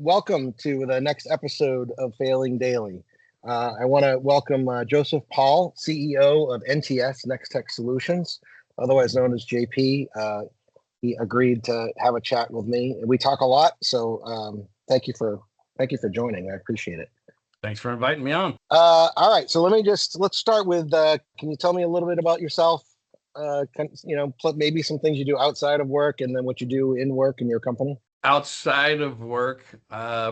welcome to the next episode of Failing Daily. I want to welcome Joseph Paull, CEO of NexTech Solutions, otherwise known as JP. He agreed to have a chat with me. We talk a lot, so thank you for joining. I appreciate it. Thanks for inviting me on. All right, so let's start with. Can you tell me a little bit about yourself? Maybe some things you do outside of work, and then what you do in work in your company. Outside of work,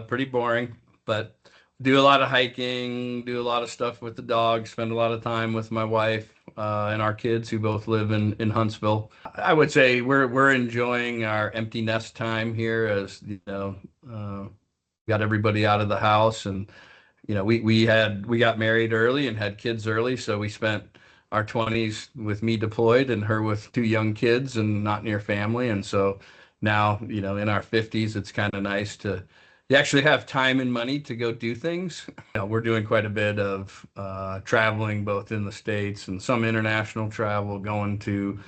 pretty boring, but do a lot of hiking, do a lot of stuff with the dogs, spend a lot of time with my wife and our kids who both live in Huntsville. I would say we're enjoying our empty nest time here, as got everybody out of the house, and we got married early and had kids early, so we spent our 20s with me deployed and her with two young kids and not near family, and so now, in our 50s, it's kind of nice to actually have time and money to go do things. We're doing quite a bit of traveling, both in the States and some international travel, going to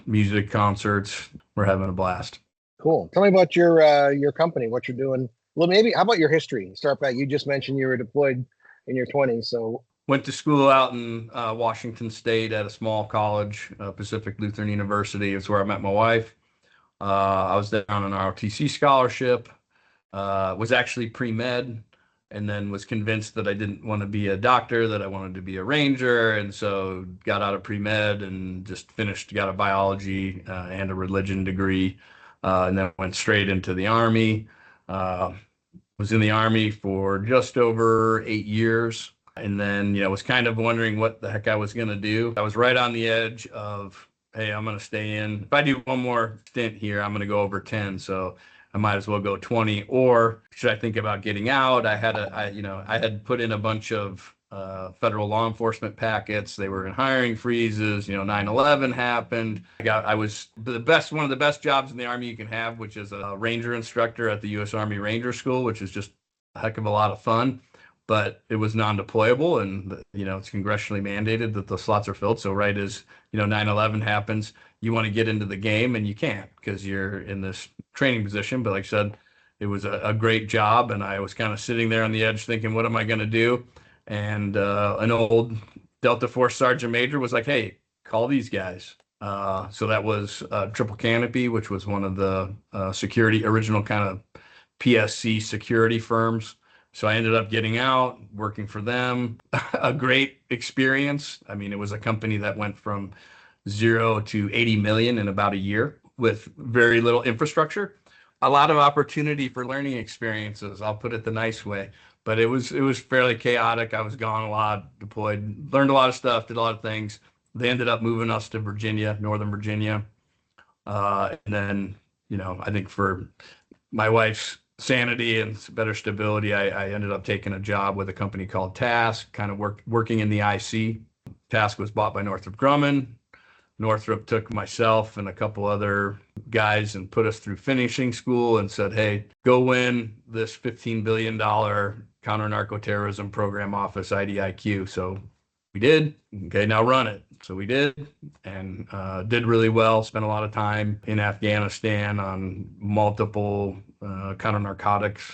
music concerts. We're having a blast. Cool. Tell me about your company, what you're doing. Well, maybe, how about your history? Start back. You just mentioned you were deployed in your 20s, so. Went to school out in Washington State at a small college, Pacific Lutheran University. It's where I met my wife. I was there on an ROTC scholarship, was actually pre-med, and then was convinced that I didn't want to be a doctor, that I wanted to be a ranger, and so got out of pre-med and just got a biology and a religion degree, and then went straight into the Army. Was in the Army for just over 8 years, and then, was kind of wondering what the heck I was going to do. I was right on the edge of, hey, I'm going to stay in. If I do one more stint here, I'm going to go over 10. So I might as well go 20. Or should I think about getting out? I had put in a bunch of federal law enforcement packets. They were in hiring freezes. 9/11 happened. I was one of the best jobs in the Army you can have, which is a ranger instructor at the U.S. Army Ranger School, which is just a heck of a lot of fun. But it was non-deployable, and it's congressionally mandated that the slots are filled. So right as 9/11 happens, you want to get into the game, and you can't because you're in this training position. But like I said, it was a great job, and I was kind of sitting there on the edge thinking, what am I going to do? And an old Delta Force Sergeant Major was like, hey, call these guys. So that was Triple Canopy, which was one of the original kind of PSC security firms. So I ended up getting out, working for them. A great experience. I mean, it was a company that went from 0 to 80 million in about a year with very little infrastructure. A lot of opportunity for learning experiences, I'll put it the nice way. But it was fairly chaotic. I was gone a lot, deployed, learned a lot of stuff, did a lot of things. They ended up moving us to Virginia, Northern Virginia. And then, I think for my wife's sanity and better stability, I ended up taking a job with a company called Task, kind of working in the IC. Task was bought by Northrop Grumman. Northrop took myself and a couple other guys and put us through finishing school and said, hey, go win this $15 billion counter-narco-terrorism program office IDIQ. So we did. Okay, now run it. So we did, and did really well. Spent a lot of time in Afghanistan on multiple counter-narcotics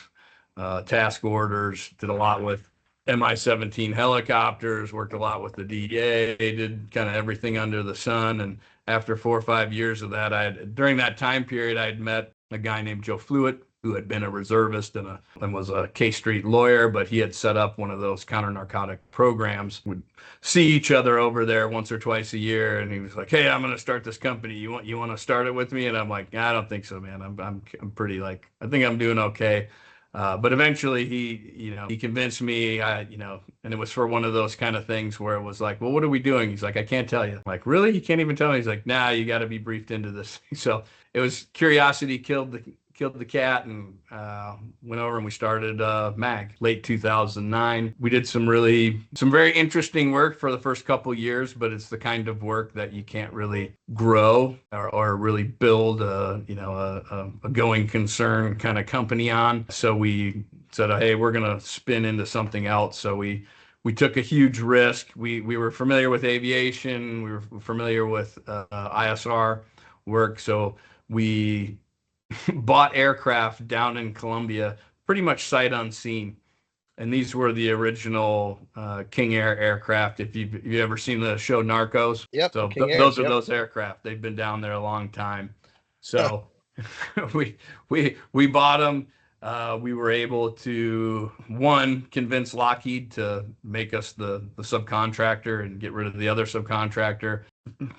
task orders. Did a lot with Mi-17 helicopters, worked a lot with the DEA, did kind of everything under the sun. And after 4 or 5 years of that, during that time period, I had met a guy named Joe Fluitt, who had been a reservist and was a K Street lawyer, but he had set up one of those counter-narcotic programs. We'd see each other over there once or twice a year, and he was like, hey, I'm going to start this company. You want to start it with me? And I'm like, I don't think so, man. I'm pretty, I think I'm doing okay. But eventually he convinced me, and it was for one of those kind of things where it was like, well, what are we doing? He's like, I can't tell you. I'm like, really? You can't even tell me? He's like, nah, you got to be briefed into this. So it was curiosity killed the cat, and went over and we started MAG late 2009. We did some very interesting work for the first couple of years, but it's the kind of work that you can't really grow or really build a going concern kind of company on. So we said, hey, we're going to spin into something else. So we took a huge risk. We were familiar with aviation. We were familiar with ISR work. So we bought aircraft down in Colombia, pretty much sight unseen. And these were the original King Air aircraft. If you've ever seen the show Narcos, Yep. so King Airs, those are yep. those aircraft. They've been down there a long time. So we bought them. We were able to convince Lockheed to make us the subcontractor and get rid of the other subcontractor.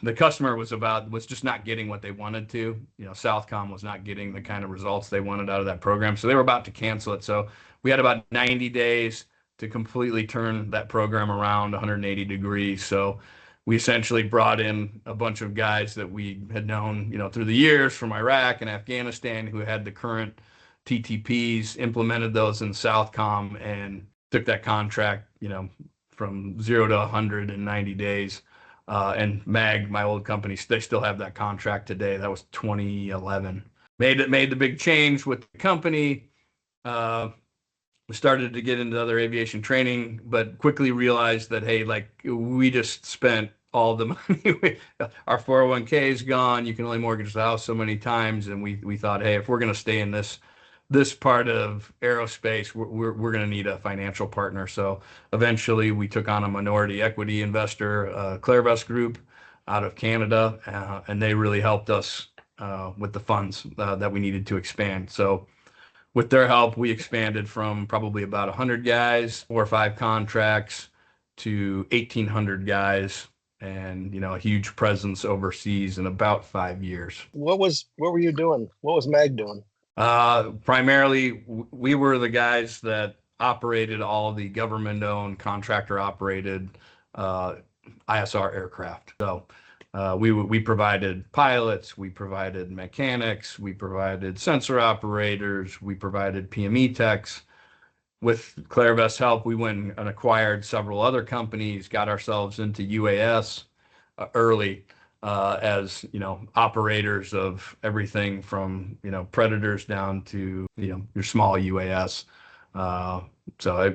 The customer was just not getting what they wanted to. Southcom was not getting the kind of results they wanted out of that program, so they were about to cancel it. So we had about 90 days to completely turn that program around 180 degrees. So we essentially brought in a bunch of guys that we had known, through the years from Iraq and Afghanistan, who had the current TTPs, implemented those in Southcom, and took that contract, from 0 to 100 in 90 days. And MAG, my old company, they still have that contract today. That was 2011. Made the big change with the company. We started to get into other aviation training, but quickly realized that, hey, we just spent all the money. Our 401k is gone. You can only mortgage the house so many times. And we thought, hey, if we're going to stay in this part of aerospace, we're going to need a financial partner. So eventually we took on a minority equity investor, Clairvest Group out of Canada, and they really helped us with the funds that we needed to expand. So with their help, we expanded from probably about 100 guys, 4 or 5 contracts, to 1,800 guys, and a huge presence overseas in about 5 years. What were you doing? What was MAG doing? Primarily, we were the guys that operated all the government-owned, contractor-operated ISR aircraft. So we provided pilots, we provided mechanics, we provided sensor operators, we provided PME techs. With Clairvest's help, we went and acquired several other companies, got ourselves into UAS early. As operators of everything from Predators down to your small UAS. So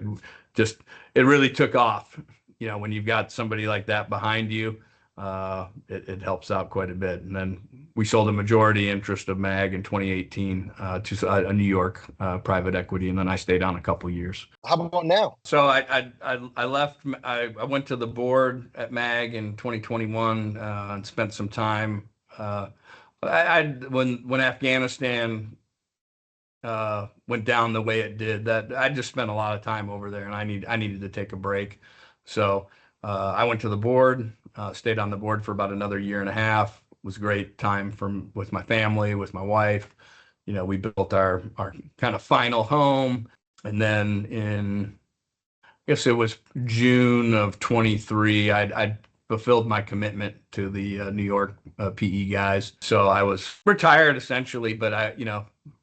it really took off. When you've got somebody like that behind you, it helps out quite a bit. And then we sold a majority interest of MAG in 2018 to a New York private equity, and then I stayed on a couple years. How about now? So I left. I went to the board at MAG in 2021 and spent some time. When Afghanistan went down the way it did, that I just spent a lot of time over there, and I needed to take a break. So I went to the board, stayed on the board for about another year and a half. It was a great time with my family, with my wife. We built our kind of final home. And then I guess it was June of 23, I fulfilled my commitment to the New York PE guys. So I was retired essentially, but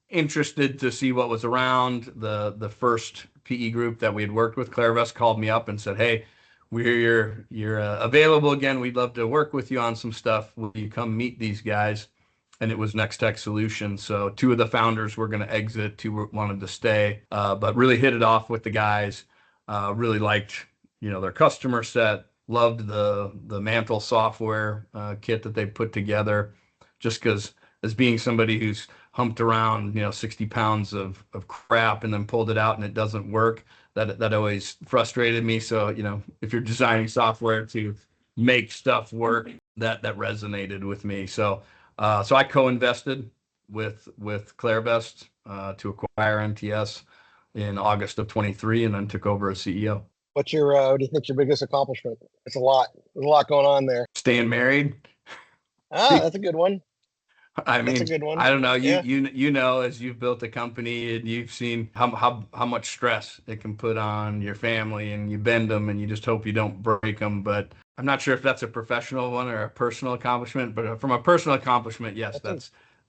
interested to see what was around. The first PE group that we had worked with, Clairvest, called me up and said, hey, you're available again. We'd love to work with you on some stuff. Will you come meet these guys? And it was NexTech Solutions. So 2 of the founders were going to exit, 2 wanted to stay, but really hit it off with the guys. Really liked, their customer set, loved the Mantle software kit that they put together, just because as being somebody who's humped around, 60 pounds of crap and then pulled it out and it doesn't work, that always frustrated me. So, if you're designing software to make stuff work, that resonated with me. So I co-invested with Clairvest to acquire NTS in August of 23, and then took over as CEO. What do you think your biggest accomplishment? It's a lot. There's a lot going on there. Staying married. That's a good one. I mean, that's a good one. I don't know. Yeah. You know, as you've built a company and you've seen how much stress it can put on your family, and you bend them and you just hope you don't break them. But I'm not sure if that's a professional one or a personal accomplishment. But from a personal accomplishment, yes,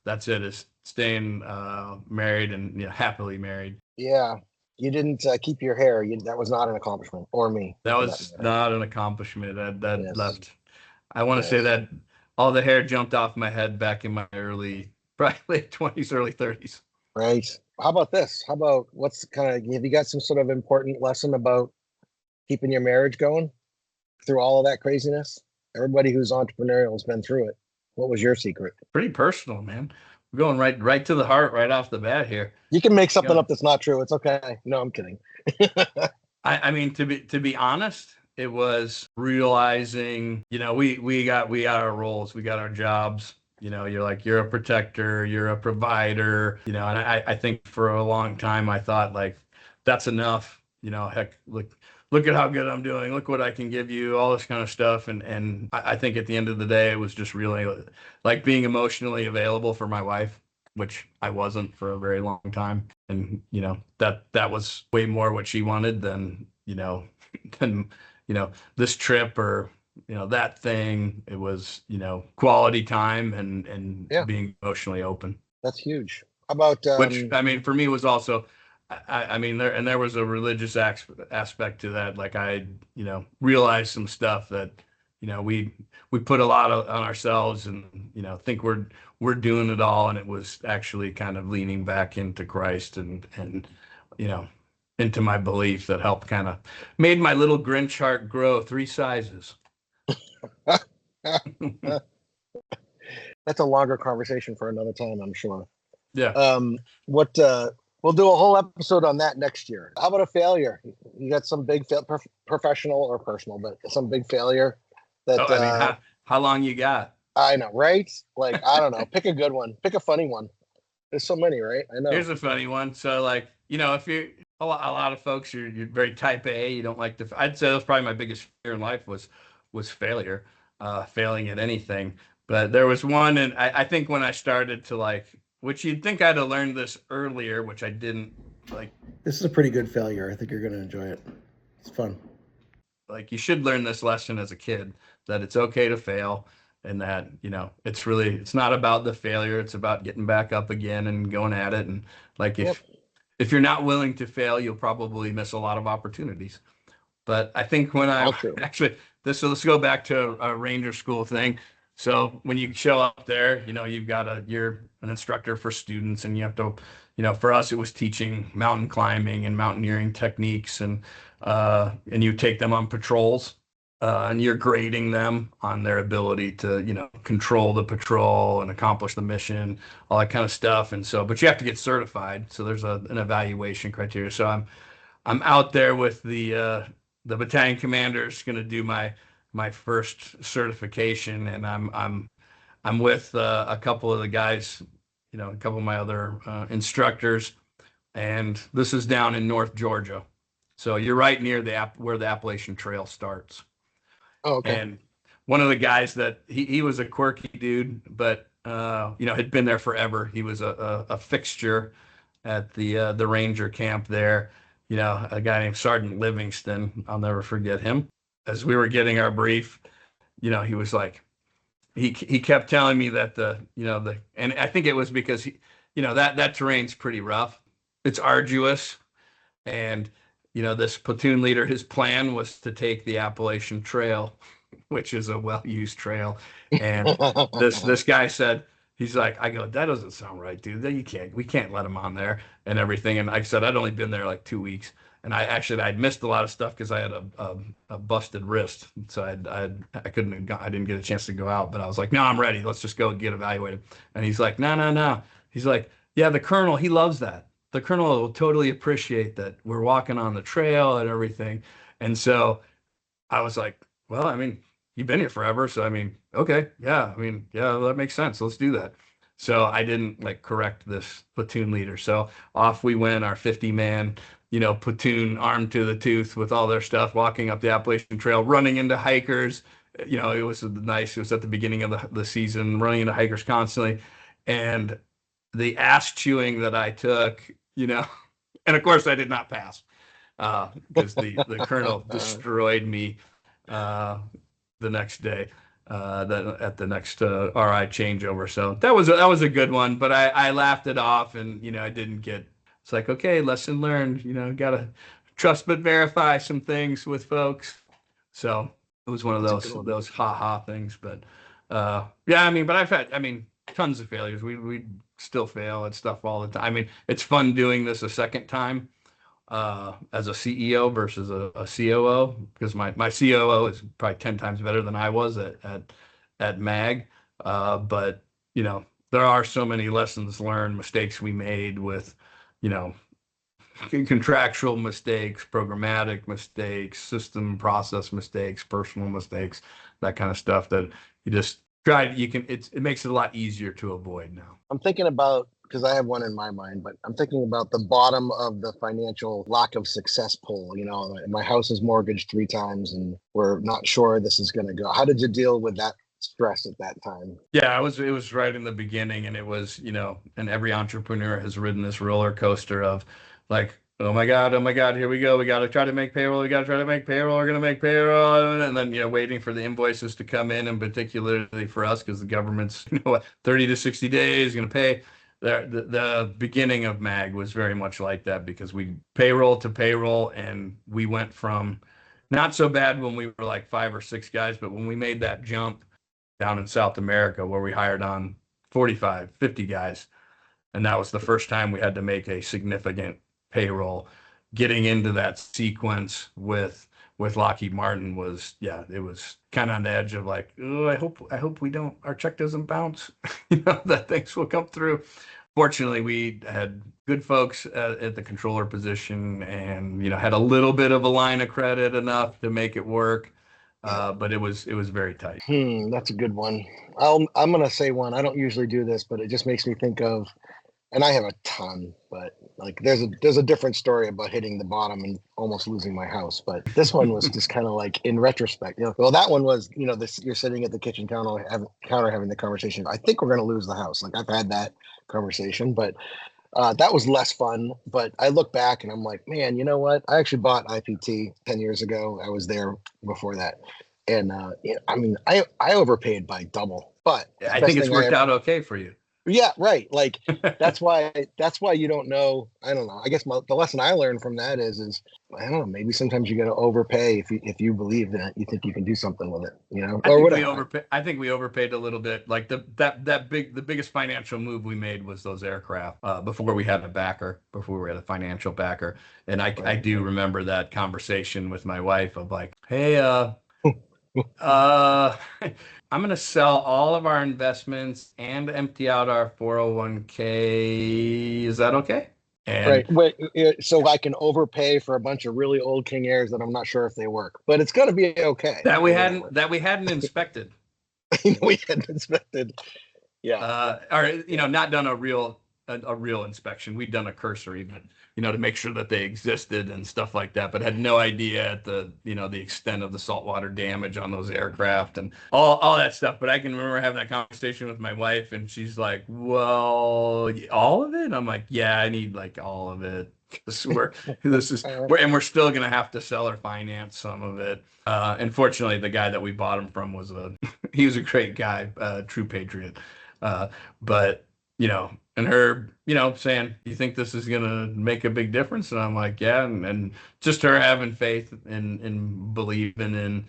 that's it. Is staying married and happily married. Yeah. You didn't keep your hair. That was not an accomplishment, or me. That was not an accomplishment. That Yes. left. I want to say that all the hair jumped off my head back in my probably late 20s, early 30s. Right. How about this? How about have you got some sort of important lesson about keeping your marriage going through all of that craziness? Everybody who's entrepreneurial has been through it. What was your secret? Pretty personal, man. going right to the heart right off the bat here. You can make You something know, up that's not true. It's okay. No, I'm kidding. I mean, to be honest, it was realizing, we got our roles, we got our jobs. You're a protector, you're a provider, and I think for a long time I thought like that's enough. Heck, look at how good I'm doing, look what I can give you, all this kind of stuff. And I think at the end of the day, it was just really like being emotionally available for my wife, which I wasn't for a very long time. And that was way more what she wanted than than this trip or that thing. It was quality time and Yeah, being emotionally open, that's huge. How about which I mean for me was also I mean there was a religious aspect to that. Like I realized some stuff that we put a lot on ourselves and think we're doing it all, and it was actually kind of leaning back into Christ and you know into my belief that helped kind of made my little Grinch heart grow 3 sizes. that's a longer conversation for another time, I'm sure. Yeah. What we'll do a whole episode on that next year. How about a failure? You got some big professional or personal, but some big failure that Oh, I mean, how long you got? I know, right? Like, I don't know. Pick a good one. Pick a funny one. There's so many, right? I know. Here's a funny one. So, like, if you're a lot of folks, you're very type A. You don't like to. I'd say that's probably my biggest fear in life was failure, failing at anything. But there was one, and I think when I started to like, which you'd think I'd have learned this earlier, which I didn't. Like, This is a pretty good failure. I think you're going to enjoy it. It's fun. you should learn this lesson as a kid that it's okay to fail, and that it's not about the failure. It's about getting back up again and going at it. And like Yep. if you're not willing to fail, you'll probably miss a lot of opportunities. But I think when I All true. actually so let's go back to a ranger school thing. So when you show up there, you're an instructor for students, and you have to, for us it was teaching mountain climbing and mountaineering techniques, and you take them on patrols, and you're grading them on their ability to, control the patrol and accomplish the mission, all that kind of stuff. And so, but you have to get certified. So there's an evaluation criteria. So I'm out there with the battalion commanders, going to do my first certification, and I'm with a couple of the guys, a couple of my other instructors, and this is down in North Georgia. So you're right near where the Appalachian Trail starts. Oh, okay. And one of the guys that he was a quirky dude, but had been there forever. He was a fixture at the Ranger camp there. A guy named Sergeant Livingston. I'll never forget him. As we were getting our brief, he was like, he kept telling me that and I think it was because that terrain's pretty rough. It's arduous. And, this platoon leader, his plan was to take the Appalachian Trail, which is a well-used trail. And this guy said, he's like, I go, that doesn't sound right, dude. We can't let him on there and everything. And I said, I'd only been there like 2 weeks. And I'd missed a lot of stuff because I had a busted wrist. So I didn't get a chance to go out, but I was like, no, I'm ready. Let's just go get evaluated. And he's like, no. He's like, yeah, the colonel, he loves that. The colonel will totally appreciate that we're walking on the trail and everything. And so I was like, well, I mean, you've been here forever. So, I mean, okay. Yeah. I mean, yeah, that makes sense. Let's do that. So I didn't correct this platoon leader. So off we went, our 50-man, platoon armed to the tooth with all their stuff, walking up the Appalachian Trail, running into hikers. It was nice. It was at the beginning of the season, running into hikers constantly. And the ass chewing that I took, and of course I did not pass because the colonel destroyed me the next day at the next RI changeover. So that was a good one, but I laughed it off, and I didn't get. It's like, okay, lesson learned. Gotta trust but verify some things with folks. So it was one of those ha things. But yeah, I mean, but I've had tons of failures. We still fail at stuff all the time. I mean, it's fun doing this a second time as a CEO versus a COO, because my COO is probably 10 times better than I was at MAG. But there are so many lessons learned, mistakes we made with, you know, contractual mistakes, programmatic mistakes, system process mistakes, personal mistakes, that kind of stuff that you just it makes it a lot easier to avoid now. I'm thinking about, because I have one in my mind, but I'm thinking about the bottom of the financial lack of success pool. You know, my house is mortgaged 3 times and we're not sure this is going to go. How did you deal with that stress at that time? Yeah, it was right in the beginning, and it was, you know, and every entrepreneur has ridden this roller coaster of like, oh my God, here we go. We got to try to make payroll. We're going to make payroll. And then, you know, waiting for the invoices to come in, and particularly for us, because the government's, you know, 30 to 60 days going to pay. The beginning of MAG was very much like that, because we payroll to payroll, and we went from not so bad when we were like 5 or 6 guys, but when we made that jump down in South America where we hired on 45, 50 guys. And that was the first time we had to make a significant payroll. Getting into that sequence with Lockheed Martin was, yeah, it was kind of on the edge of like, oh, I hope we don't, our check doesn't bounce, you know, that things will come through. Fortunately, we had good folks at the controller position, and, you know, had a little bit of a line of credit enough to make it work. But it was very tight. That's a good one. I'm gonna say one. I don't usually do this, but it just makes me think of, and I have a ton, but like there's a different story about hitting the bottom and almost losing my house. But this one was just kind of like in retrospect, you know. Well, that one was, you know, you're sitting at the kitchen counter having the conversation. I think we're gonna lose the house. Like, I've had that conversation, but that was less fun. But I look back and I'm like, man, you know what? I actually bought IPT 10 years ago. I was there before that. And you know, I mean, I overpaid by double, but I think it's worked out okay for you. Yeah, right. Like that's why you don't know. I don't know. I guess the lesson I learned from that is I don't know. Maybe sometimes you got to overpay if you believe that you think you can do something with it. You know, I think we overpaid a little bit. Like the biggest financial move we made was those aircraft before we had a backer, before we had a financial backer. And I do remember that conversation with my wife of like, hey, I'm going to sell all of our investments and empty out our 401k. Is that okay? And wait, so I can overpay for a bunch of really old King Airs that I'm not sure if they work, but it's going to be okay. That we hadn't inspected. We hadn't inspected. Yeah. Or, you know, not done a real inspection. We'd done a cursory, but, you know, to make sure that they existed and stuff like that, but had no idea at the, you know, the extent of the saltwater damage on those aircraft and all that stuff. But I can remember having that conversation with my wife, and she's like, well, all of it? I'm like, yeah, I need like all of it. Because we're still going to have to sell or finance some of it. Unfortunately, the guy that we bought him from he was a great guy, true patriot. But, you know, and her, you know, saying, you think this is going to make a big difference? And I'm like, yeah. And just her having faith and believing in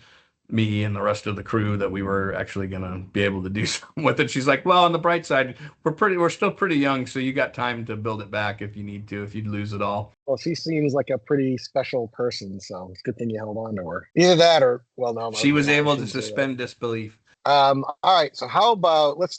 me and the rest of the crew that we were actually going to be able to do something with it. She's like, well, on the bright side, we're still pretty young. So you got time to build it back if you need to, if you'd lose it all. Well, she seems like a pretty special person. So it's a good thing you held on to her. Either that or, well, no. She was able to suspend disbelief. All right. So how about, let's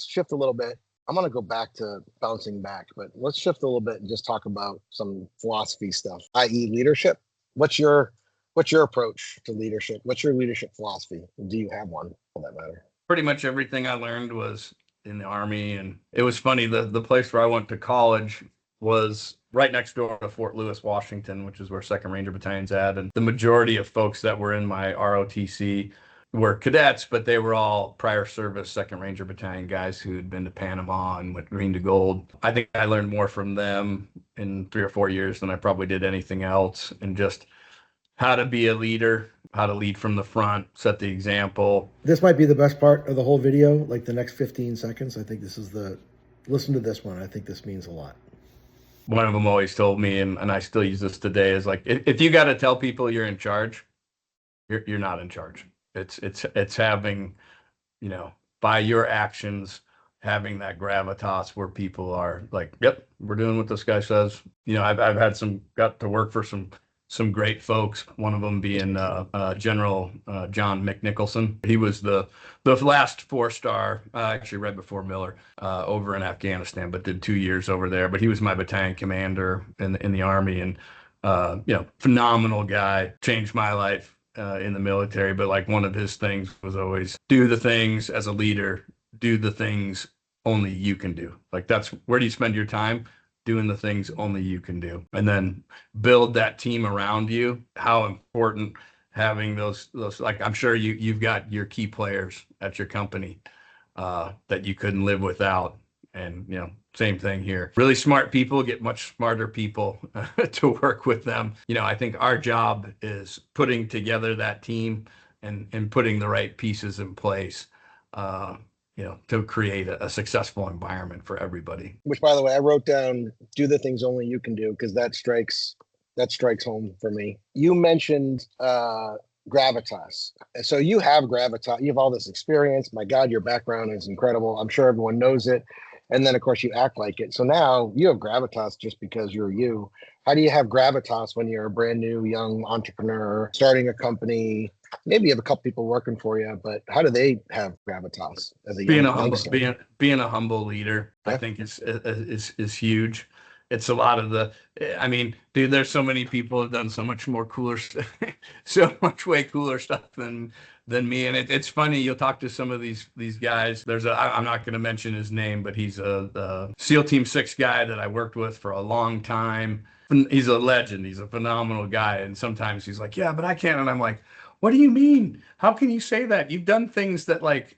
shift a little bit. I'm going to go back to bouncing back, but let's shift a little bit and just talk about some philosophy stuff, i.e. leadership. What's your approach to leadership? What's your leadership philosophy? Do you have one for that matter? Pretty much everything I learned was in the Army. And it was funny, the place where I went to college was right next door to Fort Lewis, Washington, which is where 2nd Ranger Battalion's at. And the majority of folks that were in my ROTC were cadets, but they were all prior service 2nd Ranger Battalion guys who had been to Panama and went green to gold. I think I learned more from them in 3 or 4 years than I probably did anything else, and just how to be a leader, how to lead from the front, set the example. This might be the best part of the whole video, like the next 15 seconds. I think this is listen to this one. I think this means a lot. One of them always told me, and I still use this today, is like, if you got to tell people you're in charge, you're not in charge. It's having, you know, by your actions, having that gravitas where people are like, yep, we're doing what this guy says. You know, I've got to work for some some great folks. One of them being General John McNicholson. He was the last 4-star, actually right before Miller, over in Afghanistan, but did 2 years over there. But he was my battalion commander in the Army, and phenomenal guy. Changed my life in the military. But like, one of his things was always do the things as a leader, do the things only you can do. Like, that's where do you spend your time? Doing the things only you can do, and then build that team around you. How important having those, like, I'm sure you've got your key players at your company that you couldn't live without. And same thing here. Really smart people get much smarter people to work with them. I think our job is putting together that team and putting the right pieces in place to create a successful environment for everybody. Which, by the way, I wrote down, do the things only you can do, because that strikes home for me. You mentioned gravitas. So you have gravitas. You have all this experience. My God, your background is incredible. I'm sure everyone knows it. And then, of course, you act like it. So now you have gravitas just because you're you. How do you have gravitas when you're a brand new young entrepreneur starting a company? Maybe you have a couple people working for you, but how do they have gravitas as a being a humble leader? Yeah. I think is huge. It's a lot of I mean, dude, there's so many people have done so much more cooler so much way cooler stuff than me. And it's funny, you'll talk to some of these guys. I'm not going to mention his name, but he's a SEAL Team 6 guy that I worked with for a long time. He's a legend. He's a phenomenal guy. And sometimes he's like, yeah, but I can't. And I'm like, what do you mean? How can you say that? You've done things that like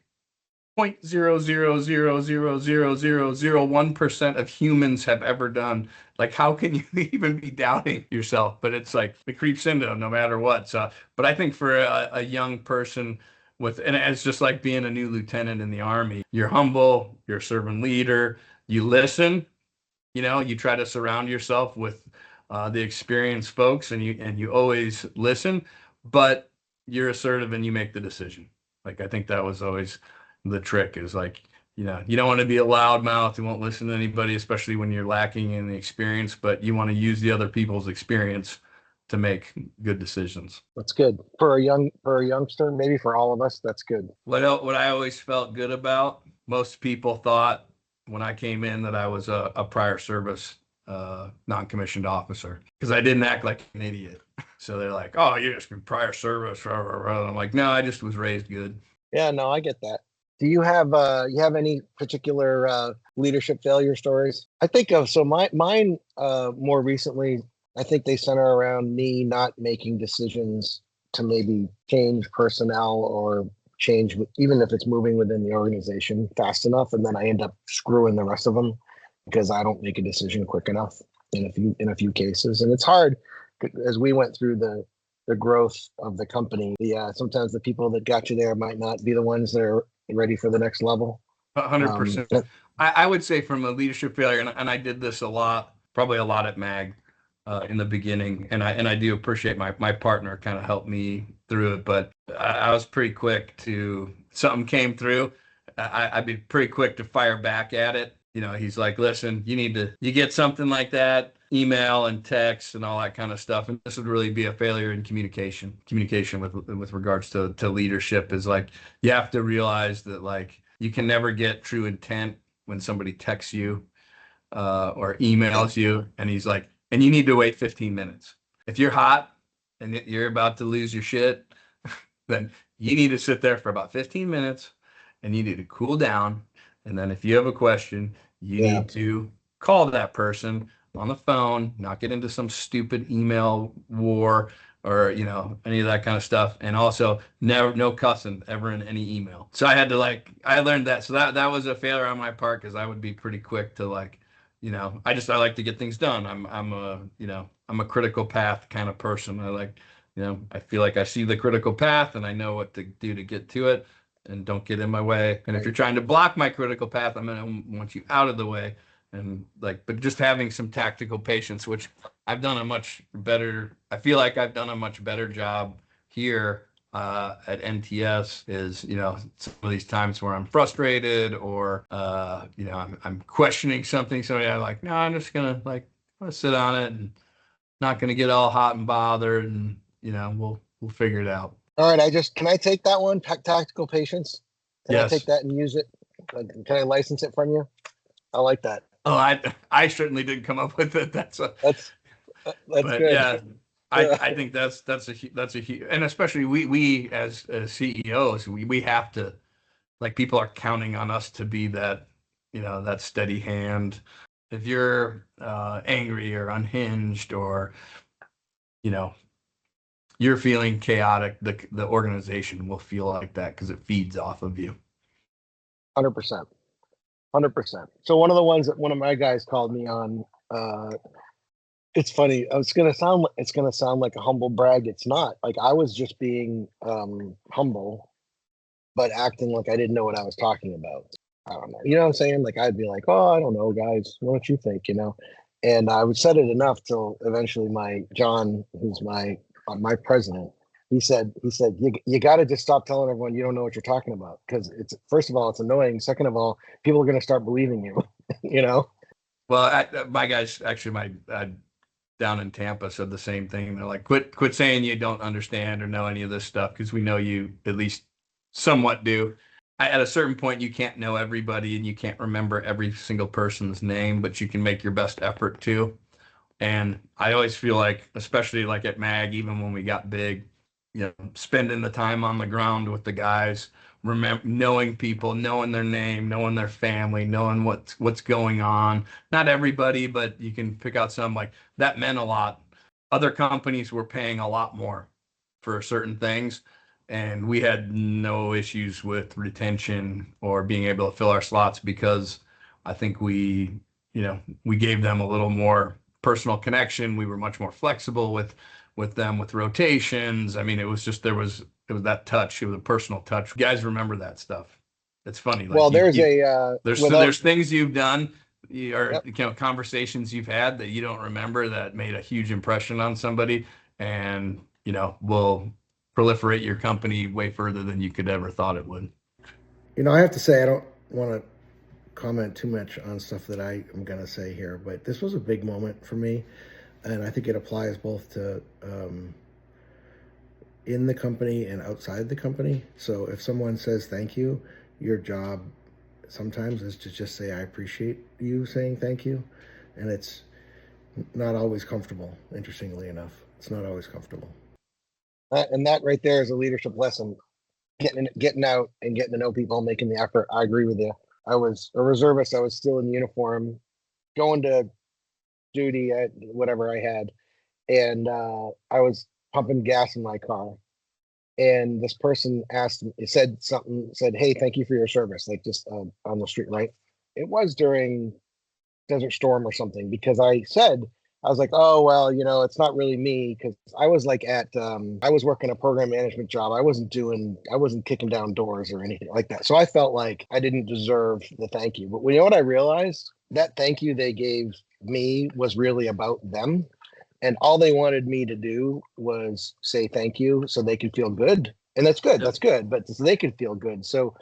0.0000001% of humans have ever done. Like, how can you even be doubting yourself? But it's like, it creeps into them no matter what. So, but I think for a young person and it's just like being a new lieutenant in the Army, you're humble, you're a servant leader, you listen, you try to surround yourself with the experienced folks, and you always listen, but you're assertive and you make the decision. Like, I think that was always the trick, is like, you don't want to be a loudmouth. You won't listen to anybody, especially when you're lacking in the experience, but you want to use the other people's experience to make good decisions. That's good for a youngster, maybe for all of us. That's good. What I always felt good about, most people thought when I came in that I was a prior service non-commissioned officer, because I didn't act like an idiot. So they're like, oh, you're just prior service. I'm like, no, I just was raised good. Yeah, no, I get that. Do you have any particular leadership failure stories? I think of mine more recently. I think they center around me not making decisions to maybe change personnel or change, even if it's moving within the organization fast enough, and then I end up screwing the rest of them because I don't make a decision quick enough in a few cases. And it's hard, as we went through the growth of the company. Sometimes the people that got you there might not be the ones that are ready for the next level. 100%. I would say from a leadership failure, and I did this probably a lot at MAG in the beginning, and I do appreciate my partner kind of helped me through it, but I was pretty quick to, something came through, I'd be pretty quick to fire back at it. He's like, listen, you get something like that, email and text and all that kind of stuff. And this would really be a failure in communication with regards to leadership, is like, you have to realize that, like, you can never get true intent when somebody texts you or emails you. And he's like, and you need to wait 15 minutes. If you're hot and you're about to lose your shit, then you need to sit there for about 15 minutes and you need to cool down. And then if you have a question, you need to call that person on the phone, not get into some stupid email war or, any of that kind of stuff. And also no cussing ever in any email. So I learned that. So that was a failure on my part, because I would be pretty quick to, like, I like to get things done. I'm a critical path kind of person. I feel like I see the critical path and I know what to do to get to it, and don't get in my way. And if you're trying to block my critical path, I'm going to want you out of the way. And but just having some tactical patience, which I feel like I've done a much better job here at NTS, is, some of these times where I'm frustrated or, I'm questioning something. So I'm like, no, I'm just going to sit on it and not going to get all hot and bothered, and we'll figure it out. All right, can I take that one? Tactical patience. Can I Yes. take that and use it? Can I license it from you? I like that. Oh, I certainly didn't come up with it. That's but good. Yeah, I think that's a huge, and especially we as CEOs, we have to, like, people are counting on us to be that, that steady hand. If you're angry or unhinged, or you're feeling chaotic, the organization will feel like that because it feeds off of you. 100%. 100%. So one of the ones that one of my guys called me on, it's funny. It's gonna sound like a humble brag. It's not. Like, I was just being humble, but acting like I didn't know what I was talking about. I don't know. You know what I'm saying? Like, I'd be like, "Oh, I don't know, guys. What don't you think?" And I would said it enough till eventually my John, who's my president, he said, you got to just stop telling everyone you don't know what you're talking about, because it's, first of all, it's annoying. Second of all, people are going to start believing you. Well, my guys, actually, my down in Tampa said the same thing. They're like, quit saying you don't understand or know any of this stuff, because we know you at least somewhat do. At a certain point, you can't know everybody and you can't remember every single person's name, but you can make your best effort to. And I always feel like, especially like at MAG, even when we got big, spending the time on the ground with the guys, knowing people, knowing their name, knowing their family, knowing what's going on. Not everybody, but you can pick out some. Like, that meant a lot. Other companies were paying a lot more for certain things, and we had no issues with retention or being able to fill our slots, because I think we gave them a little more personal connection. We were much more flexible with them, with rotations. I mean, it was that touch. It was a personal touch. You guys remember that stuff. It's funny. Like, well, there's things you've done, or Yep. Conversations you've had that you don't remember that made a huge impression on somebody, and will proliferate your company way further than you could ever thought it would. I have to say, I don't want to comment too much on stuff that I am going to say here, but this was a big moment for me. And I think it applies both to in the company and outside the company. So if someone says thank you, your job sometimes is to just say, I appreciate you saying thank you. And it's not always comfortable, interestingly enough. It's not always comfortable. And that right there is a leadership lesson. Getting out and getting to know people, making the effort. I agree with you. I was a reservist. I was still in uniform, going to duty at whatever I had, and I was pumping gas in my car, and this person said, "Hey, thank you for your service," like, just on the street, right? It was during Desert Storm or something, because I was like, "Oh, well, it's not really me," because I was like I was working a program management job. I wasn't kicking down doors or anything like that. So I felt like I didn't deserve the thank you. But you know what I realized? That thank you they gave me was really about them. And all they wanted me to do was say thank you so they could feel good. And that's good. Yep. That's good. But so they could feel good. So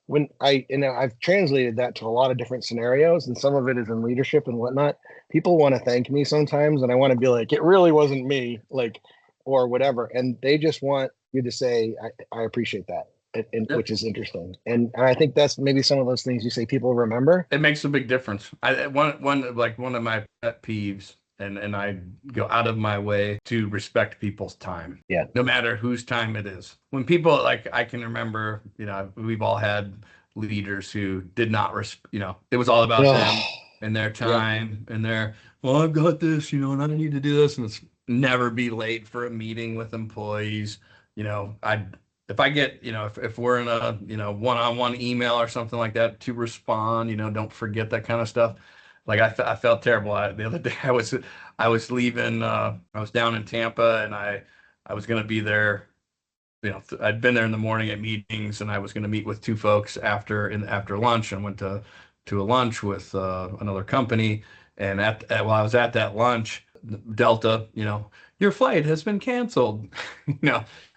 when I've translated that to a lot of different scenarios, and some of it is in leadership and whatnot. People want to thank me sometimes, and I want to be like, it really wasn't me, like, or whatever. And they just want you to say, I appreciate that. Yep. Which is interesting. And I think that's maybe some of those things you say people remember. It makes a big difference. One of my pet peeves, and I go out of my way to respect people's time. Yeah. No matter whose time it is. When people, like, I can remember, we've all had leaders who did not it was all about them and their time and well, I've got this, and I need to do this, and it's never be late for a meeting with employees. If I get, if we're in a, one-on-one email or something like that, to respond, don't forget that kind of stuff. Like, I felt terrible. The other day I was leaving, I was down in Tampa, and I was going to be there. I'd been there in the morning at meetings, and I was going to meet with two folks after lunch, and went to a lunch with another company. And while I was at that lunch, Delta, your flight has been canceled.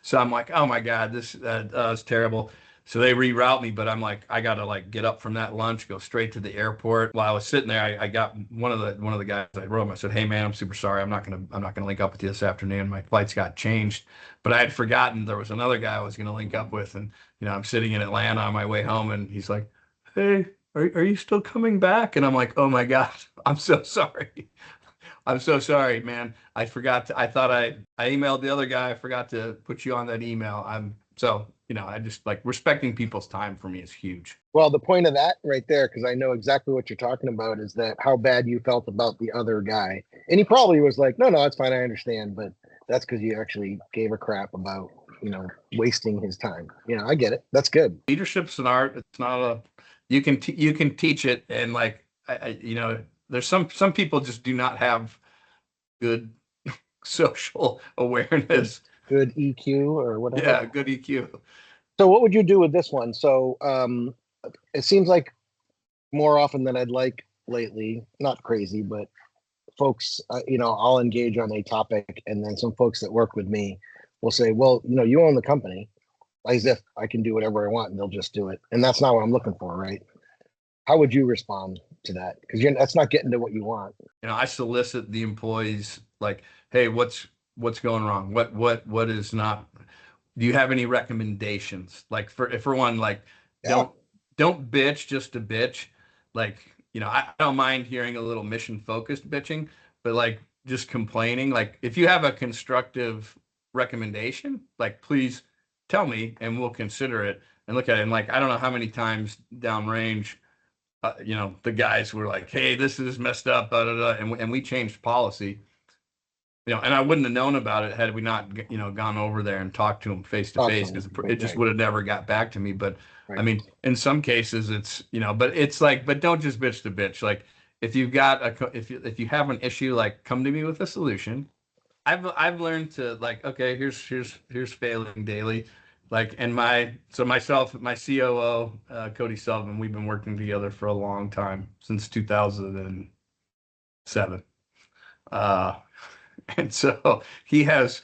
So I'm like, oh my God, this is terrible. So they reroute me, but I'm like, I gotta like get up from that lunch, go straight to the airport. While I was sitting there, I got one of the guys I wrote him. I said, "Hey man, I'm super sorry. I'm not gonna link up with you this afternoon. My flights got changed." But I had forgotten there was another guy I was gonna link up with, and I'm sitting in Atlanta on my way home, and he's like, "Hey, are you still coming back?" And I'm like, "Oh my God, I'm so sorry." I'm so sorry, man. I forgot to, I thought I emailed the other guy. I forgot to put you on that email. I just like respecting people's time for me is huge. Well, the point of that right there, because I know exactly what you're talking about, is that how bad you felt about the other guy. And he probably was like, no, it's fine. I understand. But that's because you actually gave a crap about, wasting his time. I get it. That's good. Leadership's an art. It's not you can teach it. And like, there's some people just do not have good social awareness. Good EQ or whatever. Yeah, good EQ. So what would you do with this one? So it seems like more often than I'd like lately, not crazy, but folks, I'll engage on a topic, and then some folks that work with me will say, well, you own the company, as if I can do whatever I want and they'll just do it. And that's not what I'm looking for, right? How would you respond to that? Because that's not getting to what you want. I solicit the employees like, hey, what's going wrong? What is not, do you have any recommendations? Like for one, like, Yeah. don't bitch just to bitch. Like, I don't mind hearing a little mission focused bitching, but like just complaining, like if you have a constructive recommendation, like please tell me and we'll consider it and look at it. And like, I don't know how many times downrange, the guys were like, hey, this is messed up, blah, blah, blah. And we changed policy. And I wouldn't have known about it had we not, gone over there and talked to them face to face, because it just would have never got back to me. But Right. I mean, in some cases, it's but it's like, but don't just bitch to bitch. Like if you've got if you have an issue, like come to me with a solution. I've learned to like, okay, here's failing daily, like, and my COO, Cody Sullivan, we've been working together for a long time, since 2007. And so he has,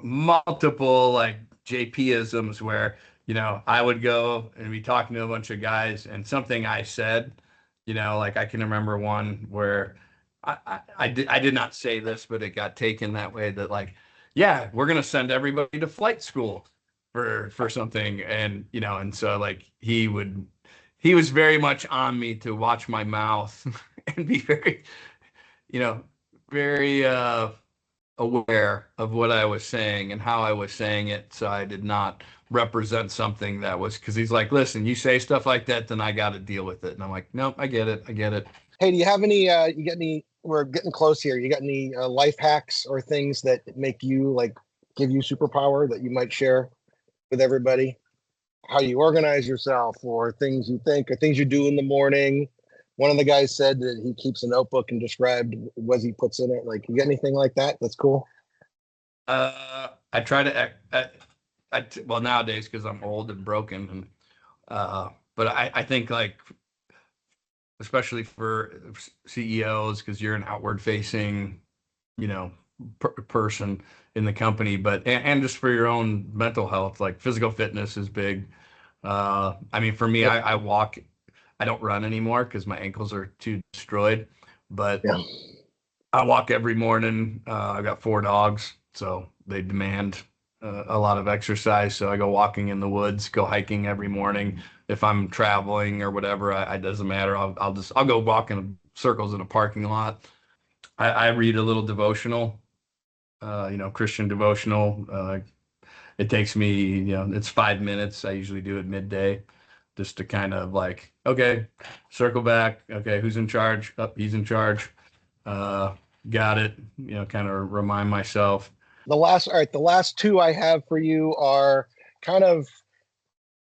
multiple like JP-isms where, I would go and be talking to a bunch of guys and something I said, like I can remember one where I did not say this, but it got taken that way, that like, yeah, we're going to send everybody to flight school for something. And, and so like he was very much on me to watch my mouth and be very, very aware of what I was saying and how I was saying it, so I did not represent something that was, because he's like, listen, you say stuff like that, then I got to deal with it. And I'm like, nope, I get it. Hey, do you have any, we're getting close here. You got any life hacks or things that make you like, give you superpower that you might share with everybody? How you organize yourself, or things you think, or things you do in the morning? One of the guys said that he keeps a notebook and described what he puts in it. Like, you got anything like that? That's cool. I try to well, nowadays, because I'm old and broken, and but I think like, especially for CEOs, because you're an outward facing, person in the company, but and just for your own mental health, like physical fitness is big. I mean, for me, I walk. I don't run anymore because my ankles are too destroyed, but Yeah. I walk every morning. I've got 4 dogs, so they demand a lot of exercise. So I go walking in the woods, go hiking every morning. If I'm traveling or whatever, it doesn't matter. I'll go walk in circles in a parking lot. I read a little devotional, Christian devotional. It takes me, it's 5 minutes. I usually do it midday, just to kind of like, okay, circle back. Okay, who's in charge? Oh, he's in charge. Got it. Kind of remind myself. All right, the last 2 I have for you are kind of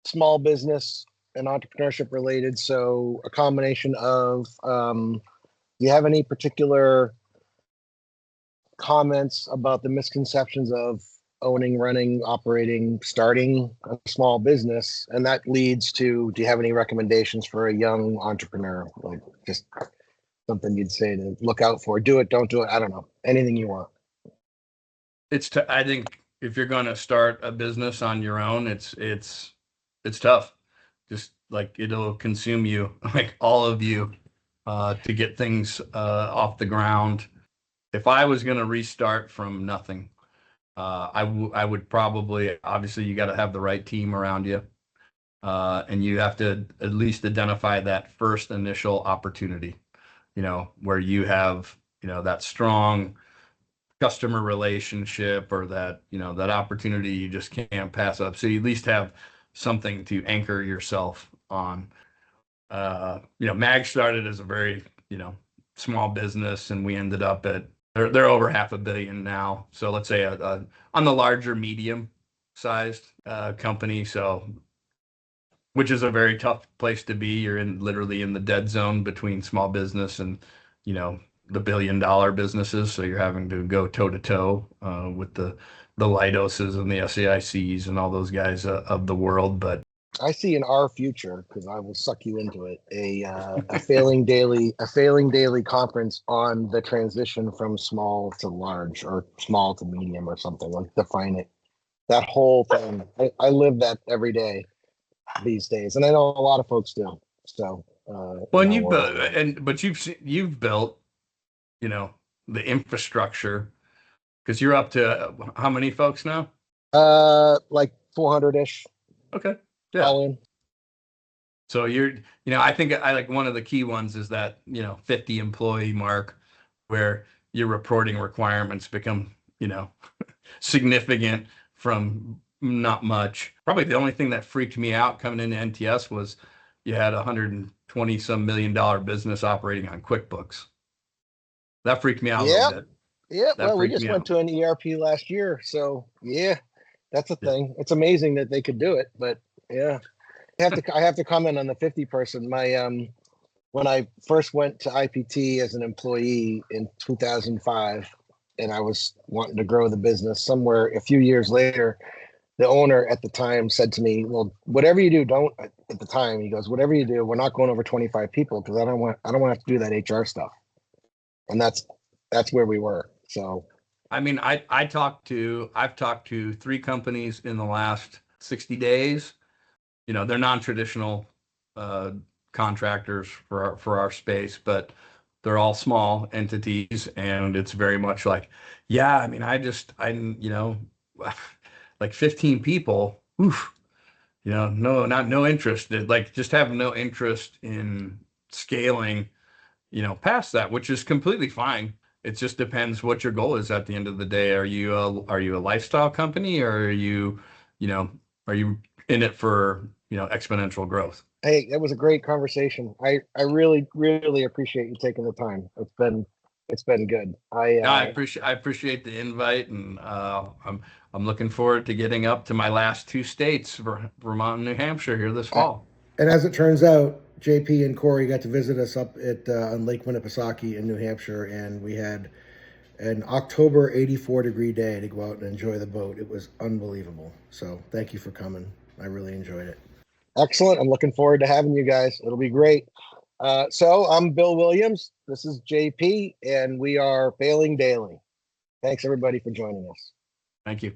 small business and entrepreneurship related. So a combination of, do you have any particular comments about the misconceptions of owning, running, operating, starting a small business? And that leads to, do you have any recommendations for a young entrepreneur? Like just something you'd say to look out for, do it, don't do it. I don't know, anything you want. I think if you're going to start a business on your own, it's tough. Just like it'll consume you, like all of you, to get things off the ground. If I was going to restart from nothing, I would probably, obviously you got to have the right team around you. And you have to at least identify that first initial opportunity, where you have, that strong customer relationship, or that, that opportunity you just can't pass up. So you at least have something to anchor yourself on. Mag started as a very, small business, and we ended up at, they're over $500 million now. So let's say on the larger medium sized company. So, which is a very tough place to be. You're literally in the dead zone between small business and, the $1 billion businesses. So you're having to go toe to toe with the Leidoses and the SAICs and all those guys of the world. But I see in our future, because I will suck you into it, a failing daily conference on the transition from small to large, or small to medium, or something, like define it. That whole thing. I live that every day these days, and I know a lot of folks do. So, well, but you've built, the infrastructure, because you're up to how many folks now? Like 400-ish. Okay. Yeah. All in. So I think I like one of the key ones is that, 50 employee mark, where your reporting requirements become, significant from not much. Probably the only thing that freaked me out coming into NTS was you had $120 some million business operating on QuickBooks. That freaked me out a little bit. Yeah. Well, we just went to an ERP last year. So yeah, that's a thing. It's amazing that they could do it, but yeah. I have to comment on the 50 person. When I first went to IPT as an employee in 2005, and I was wanting to grow the business, somewhere a few years later, the owner at the time said to me, "Well, whatever you do, don't." At the time, he goes, "Whatever you do, we're not going over 25 people, because I don't want to have to do that HR stuff." And that's where we were. So, I mean, I've talked to 3 companies in the last 60 days. They're non-traditional contractors for our space, but they're all small entities, and it's very much like, yeah, I mean, like 15 people, oof, no interest. Like, just have no interest in scaling, past that, which is completely fine. It just depends what your goal is at the end of the day. Are you a lifestyle company, or are you in it for, exponential growth? hey, that was a great conversation. I really, really appreciate you taking the time. It's been good. I appreciate the invite, and I'm looking forward to getting up to my last 2 states, Vermont and New Hampshire, here this fall. And as it turns out, JP and Corey got to visit us up at on Lake Winnipesaukee in New Hampshire, and we had an October 84-degree day to go out and enjoy the boat. It was unbelievable. So thank you for coming. I really enjoyed it. Excellent. I'm looking forward to having you guys. It'll be great. So I'm Bill Williams. This is JP, and we are Failing Daily. Thanks everybody for joining us. Thank you.